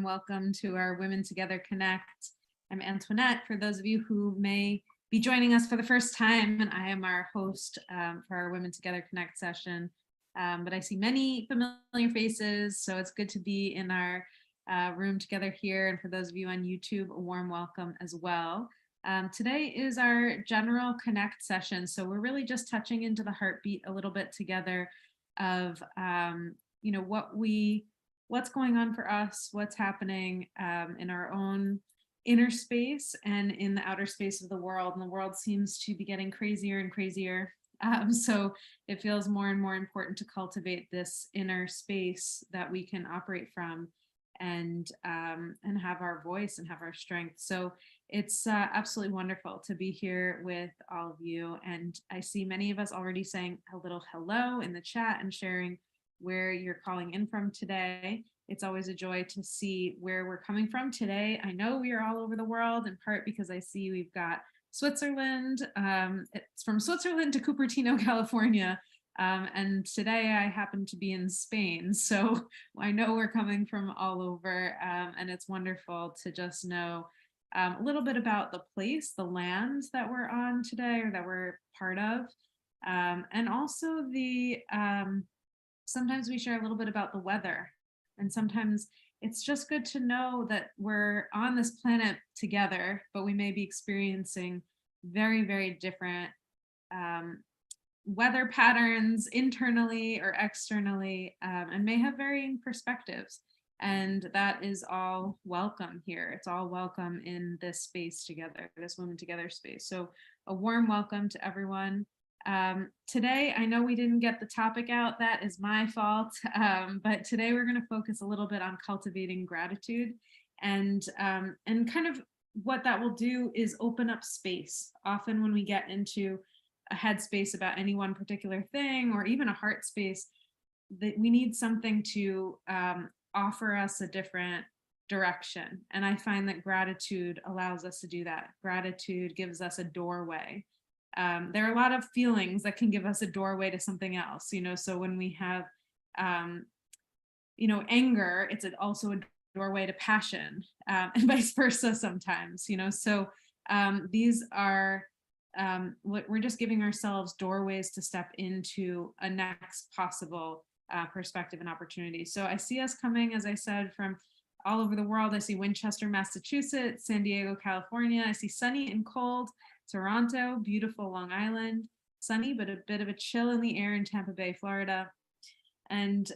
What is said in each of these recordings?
warm welcome to our Women Together Connect. I'm Antoinette, for those of you who may be joining us for the first time, and I am our host for our Women Together Connect session. But I see many familiar faces, so it's good to be in our room together here. And for those of you on YouTube, a warm welcome as well. Today is our general Connect session, so we're really just touching into the heartbeat a little bit together of what's going on for us, what's happening in our own inner space and in the outer space of the world. And the world seems to be getting crazier and crazier. So it feels more and more important to cultivate this inner space that we can operate from and have our voice and have our strength. So it's absolutely wonderful to be here with all of you. And I see many of us already saying a little hello in the chat and sharing where you're calling in from today. It's always a joy to see where we're coming from today. I know we are all over the world, in part because I see we've got Switzerland. It's from Switzerland to Cupertino, California. And today I happen to be in Spain. So I know we're coming from all over, and it's wonderful to just know a little bit about the place, the land that we're on today or that we're part of. And also sometimes we share a little bit about the weather. And sometimes it's just good to know that we're on this planet together, but we may be experiencing very, very different weather patterns internally or externally, and may have varying perspectives. And that is all welcome here. It's all welcome in this space together, this Women Together space. So a warm welcome to everyone. Today, I know we didn't get the topic out. That is my fault. But today we're going to focus a little bit on cultivating gratitude, and kind of what that will do is open up space. Often when we get into a headspace about any one particular thing, or even a heart space, that we need something to offer us a different direction. And I find that gratitude allows us to do that. Gratitude gives us a doorway. There are a lot of feelings that can give us a doorway to something else, so when we have, anger, it's also a doorway to passion, and vice versa sometimes, so these are, we're just giving ourselves doorways to step into a next possible perspective and opportunity. So I see us coming, as I said, from all over the world. I see Winchester, Massachusetts, San Diego, California. I see sunny and cold Toronto, beautiful Long Island, sunny, but a bit of a chill in the air in Tampa Bay, Florida, and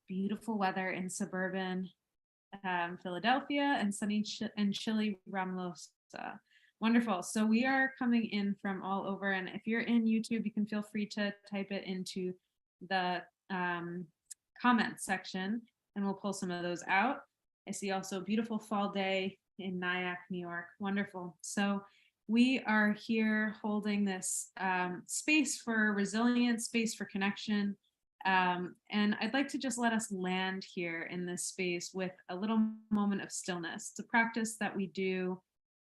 beautiful weather in suburban Philadelphia, and sunny and chilly Ramos. Wonderful. So we are coming in from all over, and if you're in YouTube, you can feel free to type it into the comments section, and we'll pull some of those out. I see also a beautiful fall day in Nyack, New York. Wonderful. So we are here holding this space for resilience, space for connection. And I'd like to just let us land here in this space with a little moment of stillness. It's a practice that we do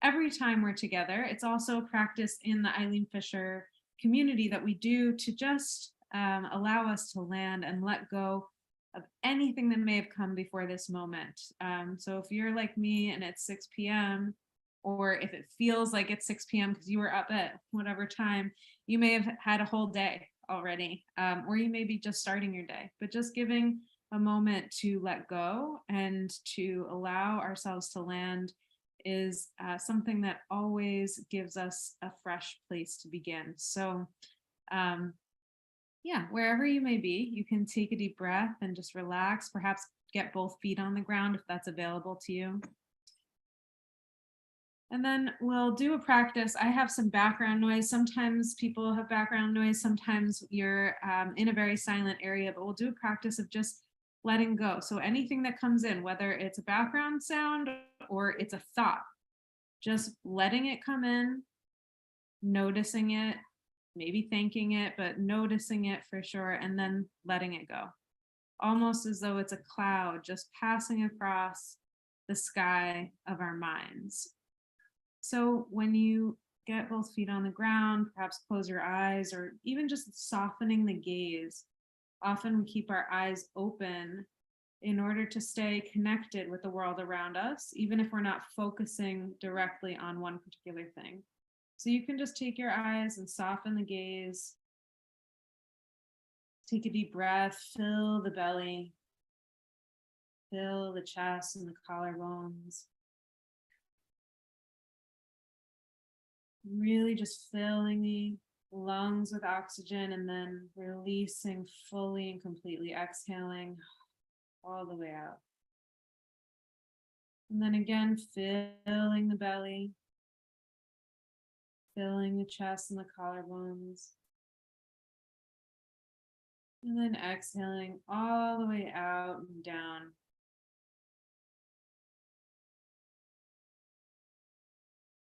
every time we're together. It's also a practice in the Eileen Fisher community that we do to just allow us to land and let go of anything that may have come before this moment. So if you're like me and it's 6 p.m., or if it feels like it's 6 p.m. because you were up at whatever time, you may have had a whole day already, or you may be just starting your day, but just giving a moment to let go and to allow ourselves to land is something that always gives us a fresh place to begin. So wherever you may be, you can take a deep breath and just relax, perhaps get both feet on the ground if that's available to you. And then we'll do a practice. I have some background noise. Sometimes people have background noise. Sometimes you're in a very silent area, but we'll do a practice of just letting go. So anything that comes in, whether it's a background sound or it's a thought, just letting it come in, noticing it, maybe thanking it, but noticing it for sure, and then letting it go. Almost as though it's a cloud just passing across the sky of our minds. So when you get both feet on the ground, perhaps close your eyes, or even just softening the gaze. Often we keep our eyes open in order to stay connected with the world around us, even if we're not focusing directly on one particular thing. So you can just take your eyes and soften the gaze. Take a deep breath, fill the belly, fill the chest and the collarbones. Really just filling the lungs with oxygen and then releasing fully and completely, exhaling all the way out. And then again, filling the belly, filling the chest and the collarbones. And then exhaling all the way out and down.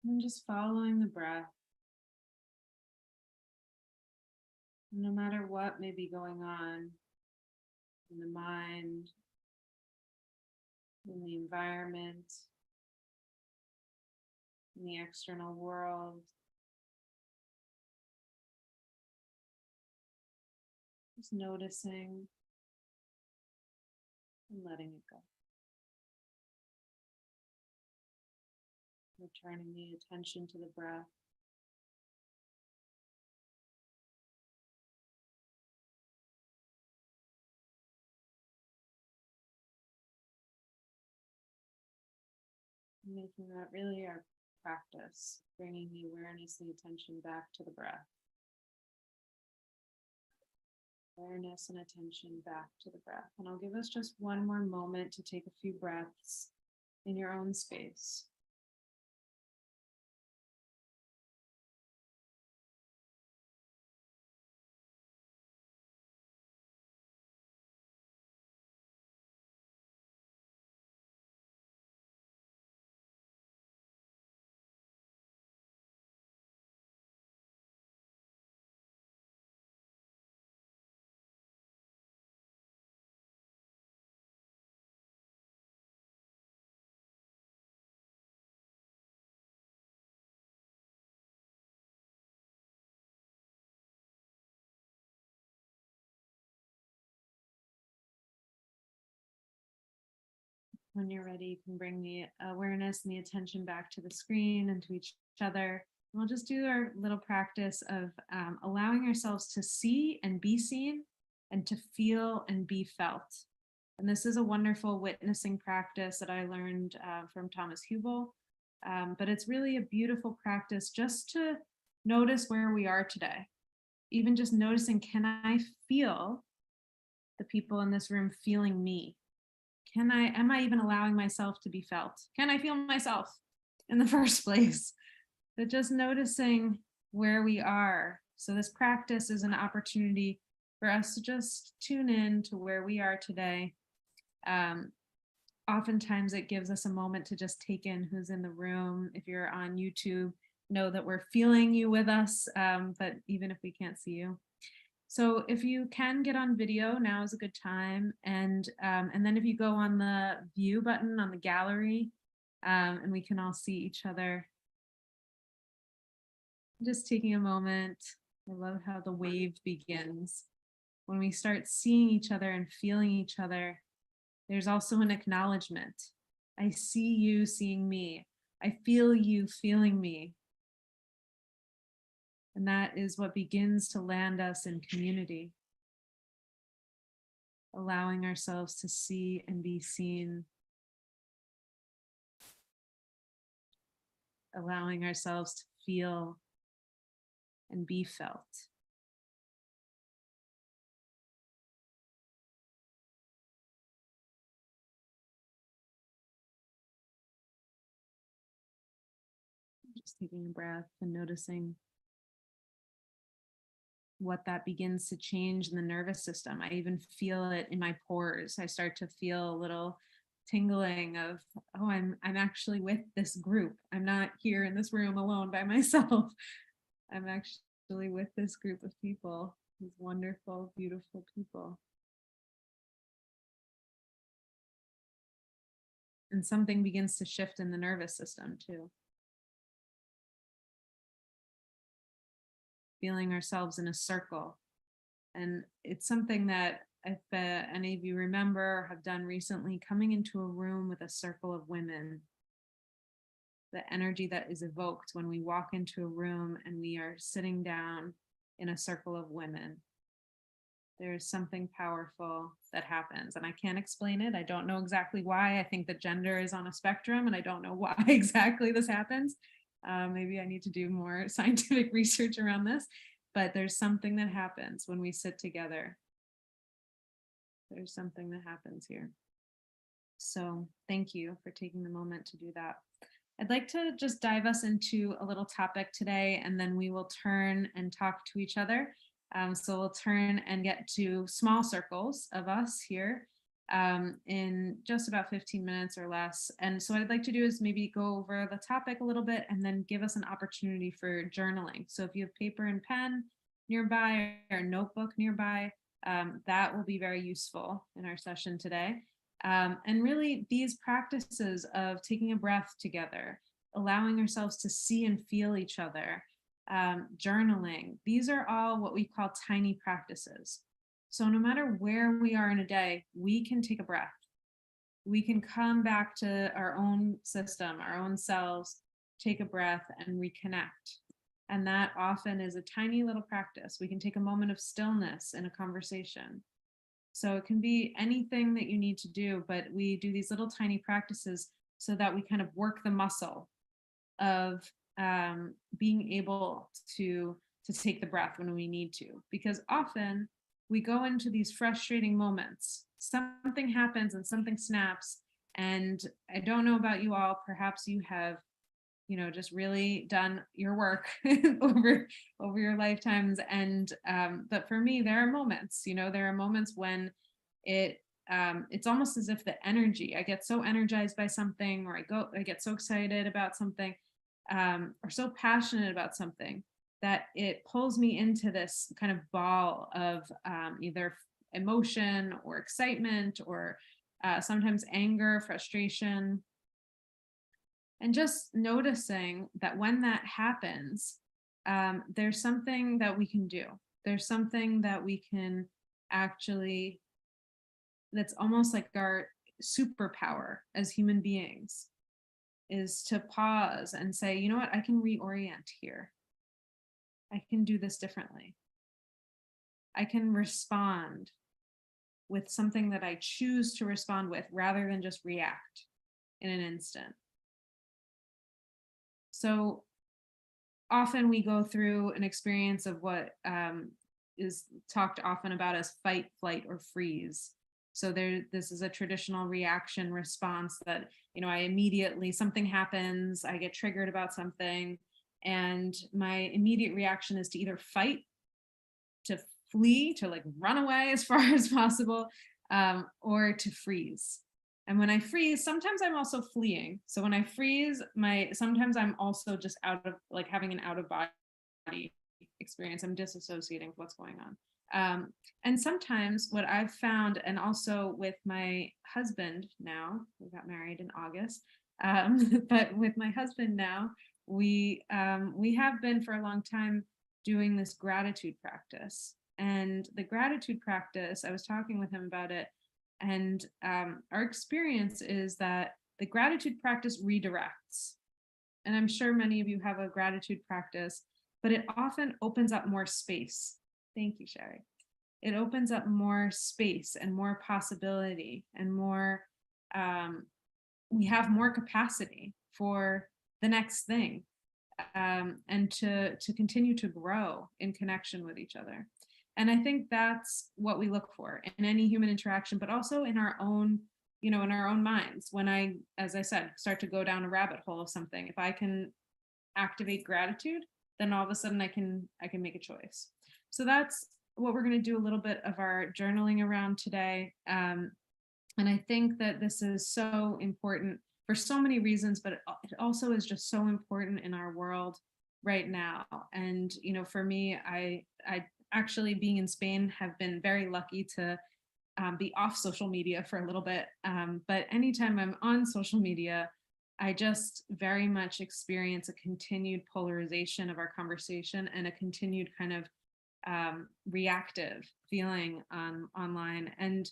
And just following the breath. No matter what may be going on in the mind, in the environment, in the external world, just noticing and letting it go. Returning the attention to the breath. Making that really our practice, bringing the awareness and attention back to the breath. Awareness and attention back to the breath. And I'll give us just one more moment to take a few breaths in your own space. When you're ready, you can bring the awareness and the attention back to the screen and to each other. And we'll just do our little practice of allowing ourselves to see and be seen and to feel and be felt. And this is a wonderful witnessing practice that I learned from Thomas Hubel. But it's really a beautiful practice just to notice where we are today. Even just noticing, can I feel the people in this room feeling me? Am I even allowing myself to be felt? Can I feel myself in the first place? But just noticing where we are. So this practice is an opportunity for us to just tune in to where we are today. Oftentimes it gives us a moment to just take in who's in the room. If you're on YouTube, know that we're feeling you with us, but even if we can't see you. So if you can get on video, now is a good time. And then if you go on the view button on the gallery, and we can all see each other. Just taking a moment. I love how the wave begins. When we start seeing each other and feeling each other, there's also an acknowledgement. I see you seeing me. I feel you feeling me. And that is what begins to land us in community. Allowing ourselves to see and be seen. Allowing ourselves to feel and be felt. Just taking a breath and noticing what that begins to change in the nervous system. I even feel it in my pores. I start to feel a little tingling of, oh, I'm actually with this group. I'm not here in this room alone by myself. I'm actually with this group of people, these wonderful, beautiful people. And something begins to shift in the nervous system too. Feeling ourselves in a circle. And it's something that if any of you remember or have done recently, coming into a room with a circle of women, the energy that is evoked when we walk into a room and we are sitting down in a circle of women. There's something powerful that happens, and I can't explain it. I don't know exactly why. I think that gender is on a spectrum, and I don't know why exactly this happens. Maybe I need to do more scientific research around this, but there's something that happens when we sit together. There's something that happens here. So thank you for taking the moment to do that. I'd like to just dive us into a little topic today, and then we will turn and talk to each other. So we'll turn and get to small circles of us here in just about 15 minutes or less. And so what I'd like to do is maybe go over the topic a little bit and then give us an opportunity for journaling. So if you have paper and pen nearby or notebook nearby, that will be very useful in our session today. And really these practices of taking a breath together, allowing ourselves to see and feel each other, journaling, these are all what we call tiny practices. So no matter where we are in a day, we can take a breath. We can come back to our own system, our own selves, take a breath and reconnect. And that often is a tiny little practice. We can take a moment of stillness in a conversation. So it can be anything that you need to do, but we do these little tiny practices so that we kind of work the muscle of being able to take the breath when we need to, because often we go into these frustrating moments. Something happens and something snaps. And I don't know about you all, perhaps you have, just really done your work over your lifetimes. And but for me, there are moments, there are moments when it's almost as if the energy, I get so energized by something, or I get so excited about something, or so passionate about something that it pulls me into this kind of ball of either emotion or excitement or sometimes anger, frustration. And just noticing that when that happens, there's something that we can do. There's something that we can actually, that's almost like our superpower as human beings, is to pause and say, you know what, I can reorient here. I can do this differently. I can respond with something that I choose to respond with rather than just react in an instant. So often we go through an experience of what is talked often about as fight, flight, or freeze. So this is a traditional reaction response that, I immediately, something happens, I get triggered about something, and my immediate reaction is to either fight, to flee, to like run away as far as possible, or to freeze. And when I freeze, sometimes I'm also fleeing. So when I freeze, sometimes I'm also just having an out of body experience. I'm disassociating with what's going on. And sometimes what I've found, and also with my husband now, we got married in August, but with my husband now, we have been for a long time doing this gratitude practice. And the gratitude practice, I was talking with him about it, and our experience is that the gratitude practice redirects. And I'm sure many of you have a gratitude practice, but it often opens up more space. Thank you, Sherry. It opens up more space and more possibility and more, we have more capacity for the next thing, and to continue to grow in connection with each other. And I think that's what we look for in any human interaction, but also in our own, in our own minds. When I, as I said, start to go down a rabbit hole of something, if I can activate gratitude, then all of a sudden I can make a choice. So that's what we're going to do a little bit of our journaling around today. And I think that this is so important for so many reasons, but it also is just so important in our world right now. And, for me, I actually, being in Spain, have been very lucky to be off social media for a little bit. But anytime I'm on social media, I just very much experience a continued polarization of our conversation and a continued kind of reactive feeling online. And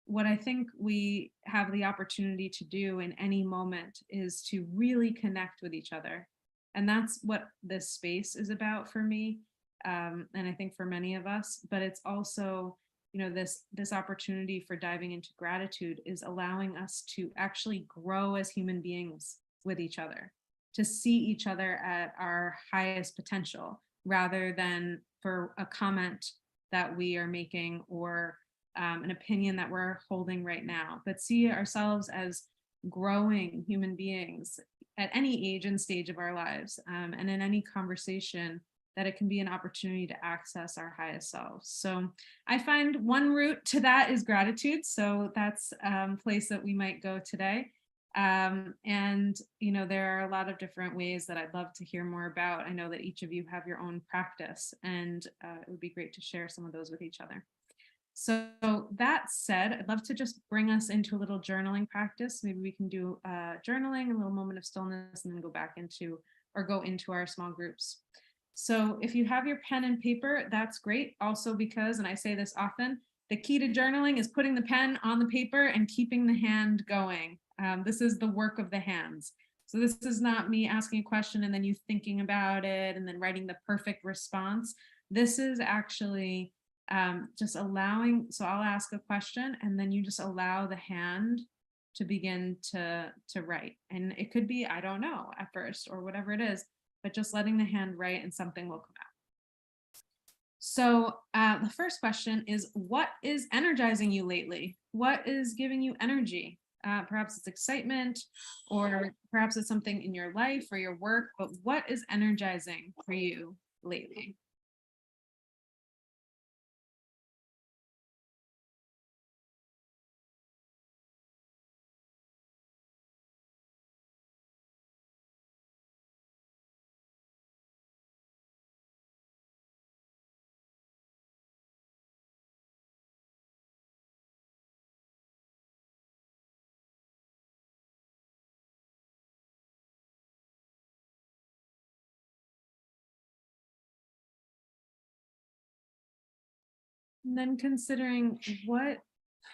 what I think we have the opportunity to do in any moment is to really connect with each other. And that's what this space is about for me. And I think for many of us, but it's also, this opportunity for diving into gratitude is allowing us to actually grow as human beings with each other, to see each other at our highest potential rather than for a comment that we are making or an opinion that we're holding right now, but see ourselves as growing human beings at any age and stage of our lives, and in any conversation, that it can be an opportunity to access our highest selves. So I find one route to that is gratitude. So that's a place that we might go today. And, there are a lot of different ways that I'd love to hear more about. I know that each of you have your own practice, and it would be great to share some of those with each other. So that said, I'd love to just bring us into a little journaling practice. Maybe we can do journaling, a little moment of stillness, and then go into our small groups. So if you have your pen and paper, that's great. Also because, and I say this often, the key to journaling is putting the pen on the paper and keeping the hand going. This is the work of the hands. So this is not me asking a question and then you thinking about it and then writing the perfect response. This is actually just allowing, so I'll ask a question and then you just allow the hand to begin to write. And it could be, I don't know at first or whatever it is, but just letting the hand write and something will come out. So the first question is, what is energizing you lately? What is giving you energy? Perhaps it's excitement, or perhaps it's something in your life or your work, but what is energizing for you lately? And then considering what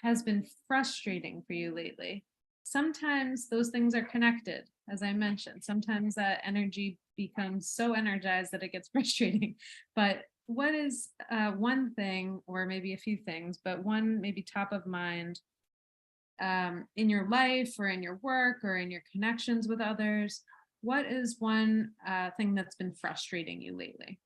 has been frustrating for you lately. Sometimes those things are connected, as I mentioned. Sometimes that energy becomes so energized that it gets frustrating. But what is one thing, or maybe a few things, but one maybe top of mind in your life or in your work or in your connections with others? What is one thing that's been frustrating you lately?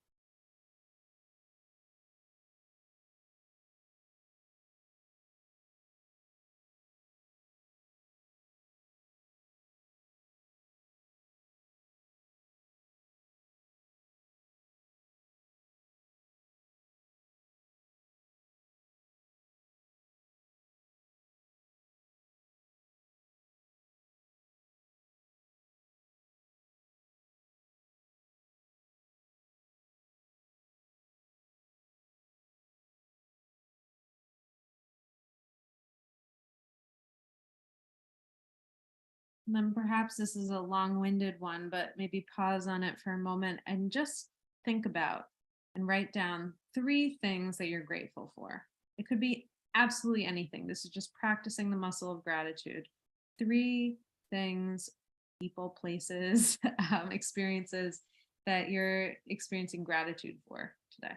And then perhaps this is a long-winded one, but maybe pause on it for a moment and just think about and write down 3 things that you're grateful for. It could be absolutely anything. This is just practicing the muscle of gratitude. 3 things, people, places, experiences that you're experiencing gratitude for today.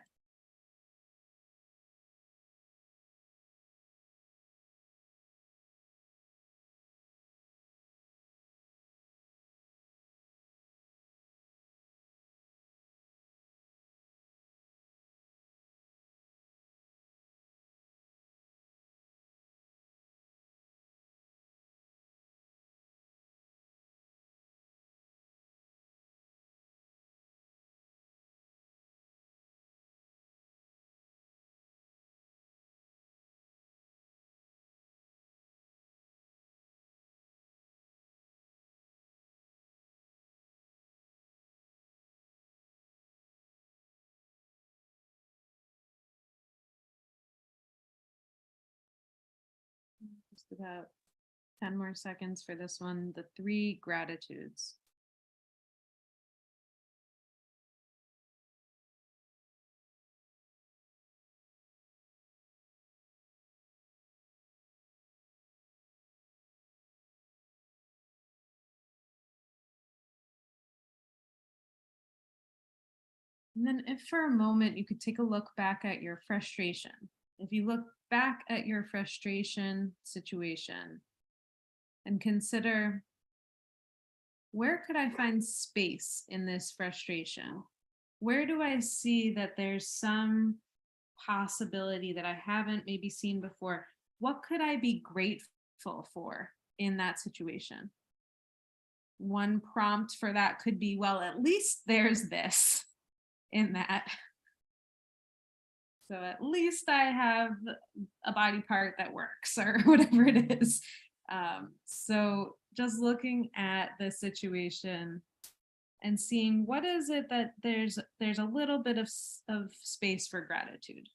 Just about 10 more seconds for this one. The 3 gratitudes. And then if for a moment you could take a look back at your frustration. If you look back at your frustration situation and consider, where could I find space in this frustration? Where do I see that there's some possibility that I haven't maybe seen before? What could I be grateful for in that situation? One prompt for that could be, well, at least there's this in that. So at least I have a body part that works or whatever it is. So just looking at the situation and seeing what is it that there's a little bit of space for gratitude.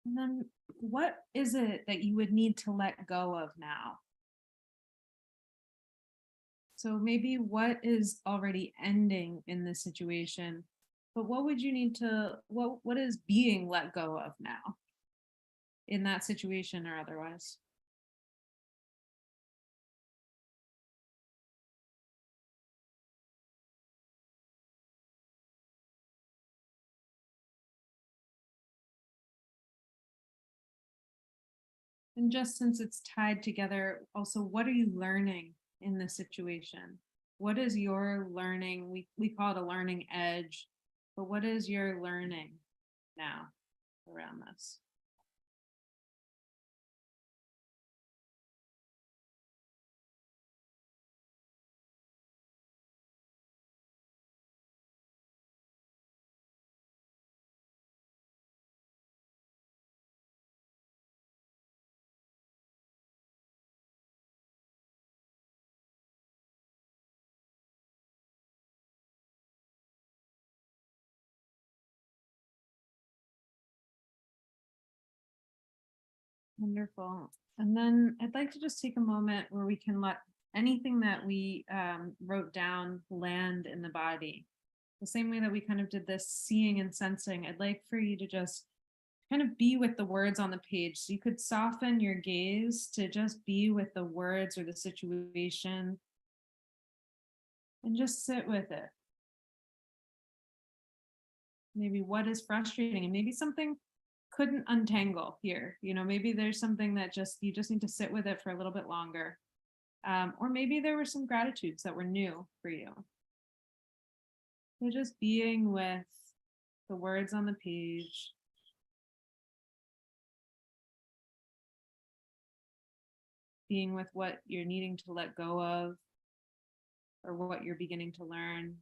And then what is it that you would need to let go of now? So maybe what is already ending in this situation, but what would you need to, what is being let go of now in that situation or otherwise? And just since it's tied together, also, what are you learning in this situation? What is your learning? We call it a learning edge, but what is your learning now around this? Wonderful. And then I'd like to just take a moment where we can let anything that we wrote down land in the body. The same way that we kind of did this seeing and sensing, I'd like for you to just kind of be with the words on the page. So you could soften your gaze to just be with the words or the situation and just sit with it. Maybe what is frustrating, and maybe something couldn't untangle here. Maybe there's something that you just need to sit with it for a little bit longer. Or maybe there were some gratitudes that were new for you. So just being with the words on the page. Being with what you're needing to let go of or what you're beginning to learn.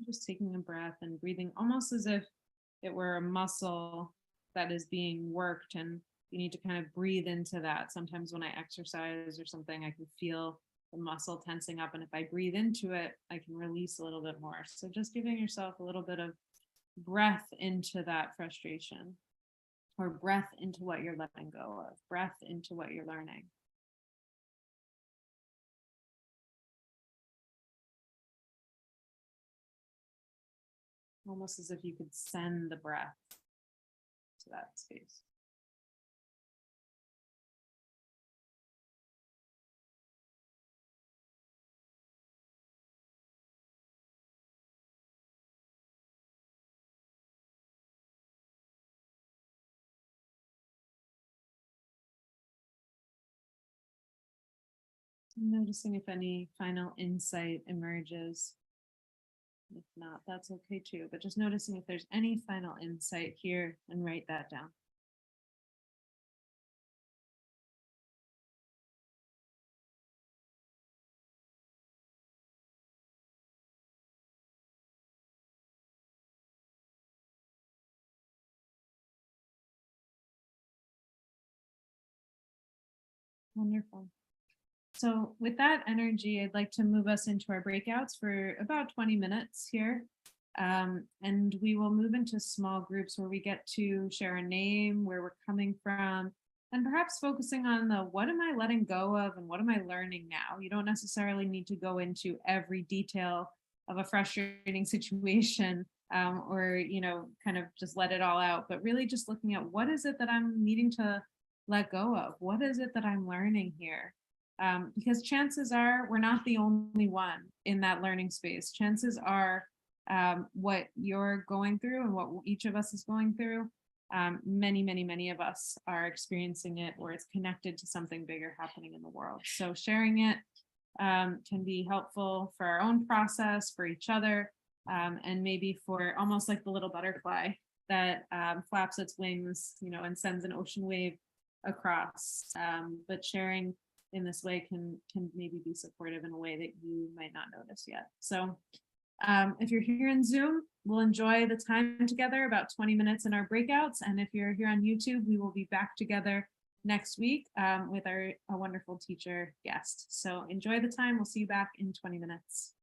Just taking a breath and breathing almost as if it were a muscle that is being worked, and you need to kind of breathe into that. Sometimes when I exercise or something, I can feel the muscle tensing up, and if I breathe into it, I can release a little bit more. So just giving yourself a little bit of breath into that frustration, or breath into what you're letting go of, breath into what you're learning. Almost as if you could send the breath to that space. Noticing if any final insight emerges. If not, that's okay too, but just noticing if there's any final insight here and write that down. Wonderful. So with that energy, I'd like to move us into our breakouts for about 20 minutes here. And we will move into small groups where we get to share a name, where we're coming from, and perhaps focusing on the what am I letting go of and what am I learning now? You don't necessarily need to go into every detail of a frustrating situation, or, kind of just let it all out, but really just looking at what is it that I'm needing to let go of? What is it that I'm learning here? Because chances are we're not the only one in that learning space. Chances are what you're going through and what each of us is going through, many, many, many of us are experiencing it, or it's connected to something bigger happening in the world. So sharing it can be helpful for our own process, for each other, and maybe for almost like the little butterfly that flaps its wings, and sends an ocean wave across. But sharing in this way can maybe be supportive in a way that you might not notice yet. So if you're here in Zoom, we'll enjoy the time together, about 20 minutes in our breakouts. And if you're here on YouTube, we will be back together next week with a wonderful teacher guest. So enjoy the time. We'll see you back in 20 minutes.